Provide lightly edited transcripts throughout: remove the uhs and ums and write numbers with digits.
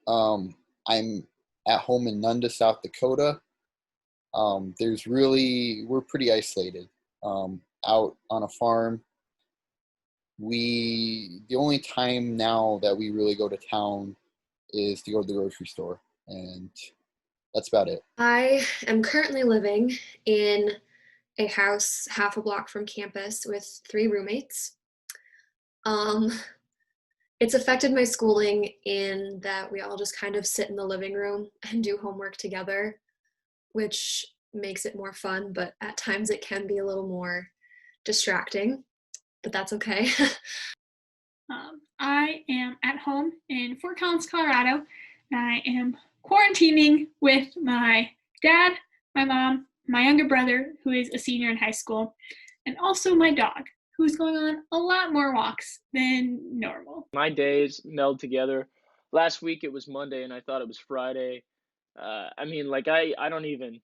I'm at home in Nunda, South Dakota. We're pretty isolated out on a farm. The only time now that we really go to town is to go to the grocery store, and that's about it. I am currently living in a house half a block from campus with 3 roommates. Um, it's affected my schooling in that we all just kind of sit in the living room and do homework together, which makes it more fun, but at times it can be a little more distracting, but that's okay. I am at home in Fort Collins, Colorado, and I am quarantining with my dad, my mom, my younger brother, who is a senior in high school, and also my dog, who's going on a lot more walks than normal. My days meld together. Last week it was Monday and I thought it was Friday. I don't even,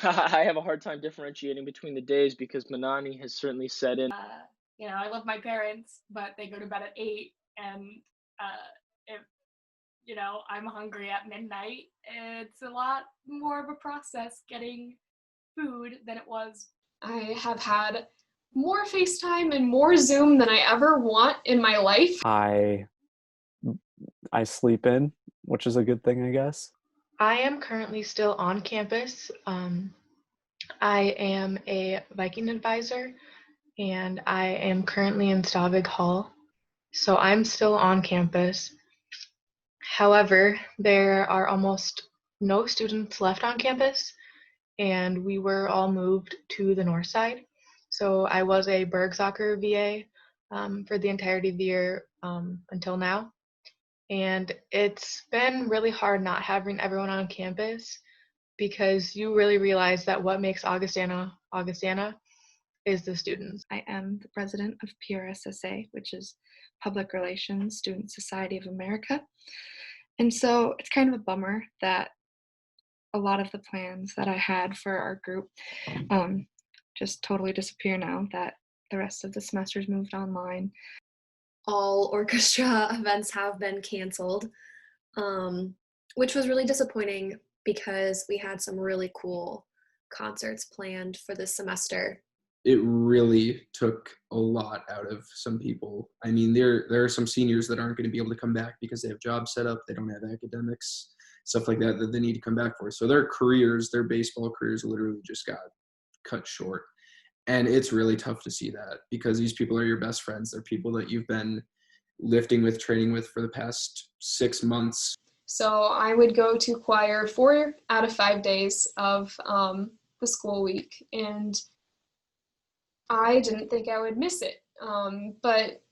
I have a hard time differentiating between the days because Manani has certainly set in. I love my parents, but they go to bed at 8, and if I'm hungry at midnight, it's a lot more of a process getting food than it was. I have had more FaceTime and more Zoom than I ever want in my life. I sleep in, which is a good thing, I guess. I am currently still on campus. I am a Viking advisor, and I am currently in Stavig Hall. So I'm still on campus. However, there are almost no students left on campus, and we were all moved to the north side. So I was a Berg soccer VA for the entirety of the year until now. And it's been really hard not having everyone on campus, because you really realize that what makes Augustana is the students. I am the president of PRSSA, which is Public Relations Student Society of America. And so it's kind of a bummer that a lot of the plans that I had for our group just totally disappear now that the rest of the semester's moved online. All orchestra events have been canceled, which was really disappointing because we had some really cool concerts planned for this semester. It really took a lot out of some people. I mean, there are some seniors that aren't going to be able to come back because they have jobs set up, they don't have academics, stuff like that they need to come back for. So their careers, their baseball careers literally just got cut short. And it's really tough to see that because these people are your best friends. They're people that you've been lifting with, training with for the past 6 months. So I would go to choir 4 out of 5 days of the school week, and I didn't think I would miss it. But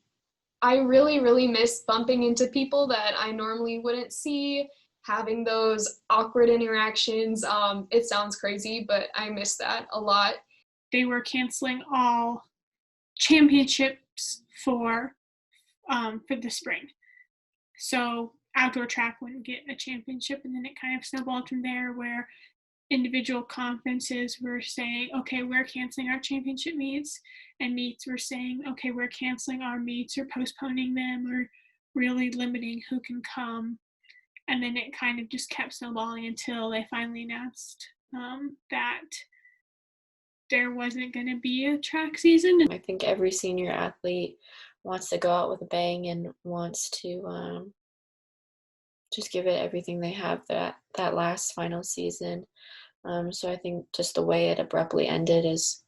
I really, really miss bumping into people that I normally wouldn't see, having those awkward interactions. It sounds crazy, but I miss that a lot. They were canceling all championships for the spring. So outdoor track wouldn't get a championship, and then it kind of snowballed from there where individual conferences were saying, okay, we're canceling our championship meets, and meets were saying, okay, we're canceling our meets or postponing them or really limiting who can come. And then it kind of just kept snowballing until they finally announced that there wasn't going to be a track season. I think every senior athlete wants to go out with a bang and wants to just give it everything they have that last final season. So I think just the way it abruptly ended is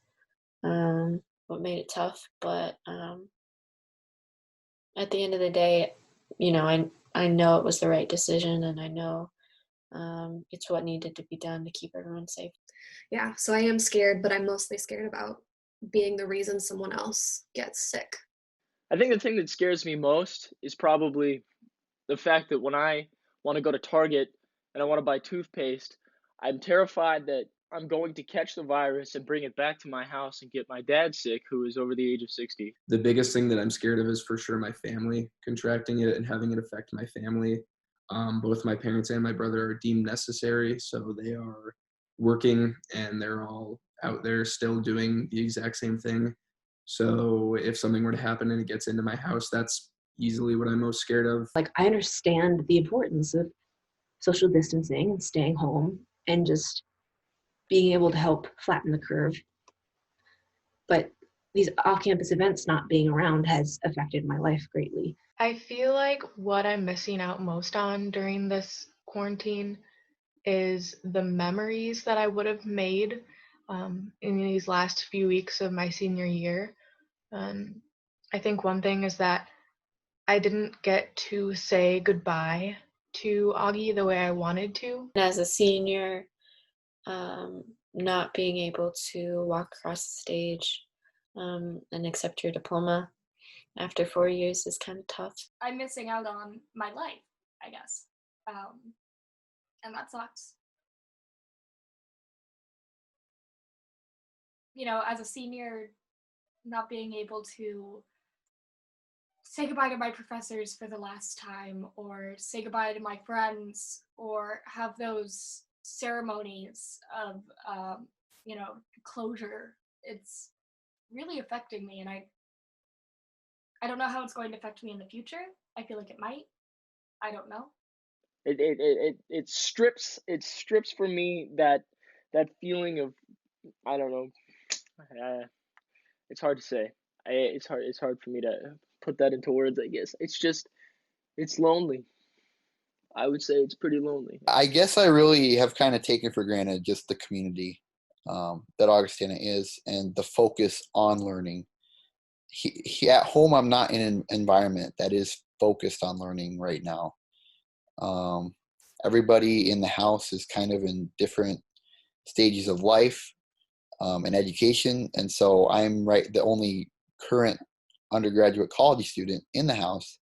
what made it tough. But at the end of the day, I know it was the right decision, and I know it's what needed to be done to keep everyone safe. Yeah, so I am scared, but I'm mostly scared about being the reason someone else gets sick. I think the thing that scares me most is probably the fact that when I want to go to Target and I want to buy toothpaste, I'm terrified that I'm going to catch the virus and bring it back to my house and get my dad sick, who is over the age of 60. The biggest thing that I'm scared of is for sure my family contracting it and having it affect my family. Both my parents and my brother are deemed necessary, so they are working and they're all out there still doing the exact same thing. So if something were to happen and it gets into my house, that's easily what I'm most scared of. I understand the importance of social distancing and staying home and just being able to help flatten the curve. But these off-campus events not being around has affected my life greatly. I feel like what I'm missing out most on during this quarantine is the memories that I would have made in these last few weeks of my senior year. I think one thing is that I didn't get to say goodbye to Augie the way I wanted to. As a senior, not being able to walk across the stage and accept your diploma after 4 years is kind of tough. I'm missing out on my life, I guess. And that sucks. You know, as a senior, not being able to say goodbye to my professors for the last time, or say goodbye to my friends, or have those ceremonies of, closure. It's really affecting me, and I don't know how it's going to affect me in the future. I feel like it might. I don't know. It strips for me that feeling of, I don't know. It's hard to say. It's hard for me to put that into words, I guess. It's lonely. I would say it's pretty lonely. I guess I really have kind of taken for granted just the community that Augustana is, and the focus on learning. At home, I'm not in an environment that is focused on learning right now. Everybody in the house is kind of in different stages of life and education, and so I'm the only current undergraduate college student in the house.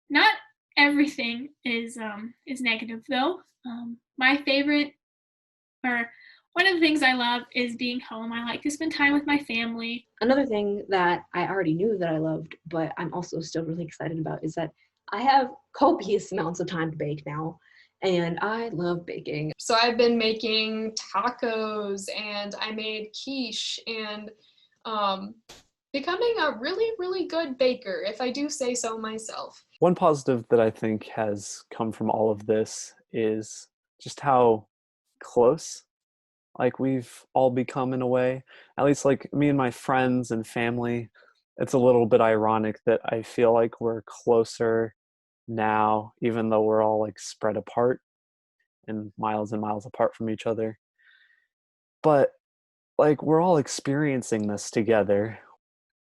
Not everything is negative though. My favorite, or one of the things I love, is being home. I like to spend time with my family. Another thing that I already knew that I loved, but I'm also still really excited about, is that I have copious amounts of time to bake now, and I love baking. So I've been making tacos, and I made quiche, and becoming a really, really good baker, if I do say so myself. One positive that I think has come from all of this is just how close we've all become in a way. At least me and my friends and family, it's a little bit ironic that I feel like we're closer now, even though we're all spread apart and miles apart from each other. But we're all experiencing this together.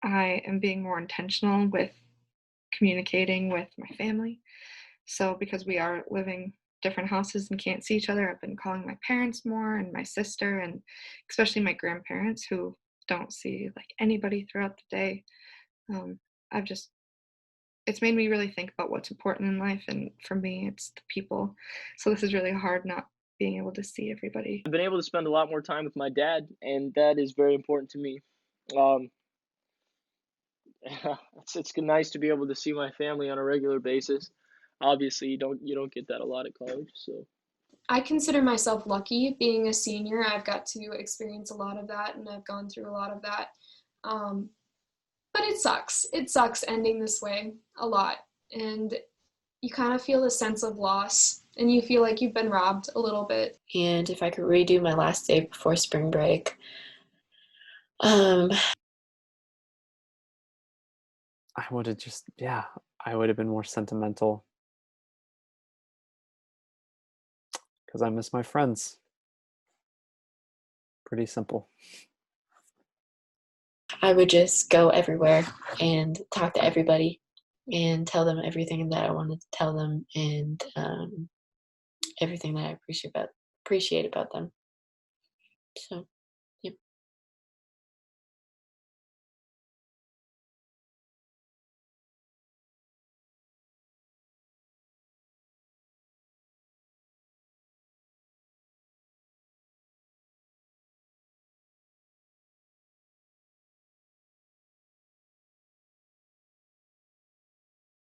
I am being more intentional with communicating with my family. So because we are living different houses and can't see each other, I've been calling my parents more, and my sister, and especially my grandparents, who don't see anybody throughout the day. It's made me really think about what's important in life, and for me it's the people. So this is really hard, not being able to see everybody. I've been able to spend a lot more time with my dad, and that is very important to me. It's nice to be able to see my family on a regular basis. Obviously, you don't get that a lot at college, so. I consider myself lucky being a senior. I've got to experience a lot of that, and I've gone through a lot of that. But it sucks. It sucks ending this way a lot. And you kind of feel a sense of loss, and you feel like you've been robbed a little bit. And if I could redo my last day before spring break, I would have I would have been more sentimental. Because I miss my friends. Pretty simple. I would just go everywhere and talk to everybody and tell them everything that I wanted to tell them, and everything that I appreciate about them. So.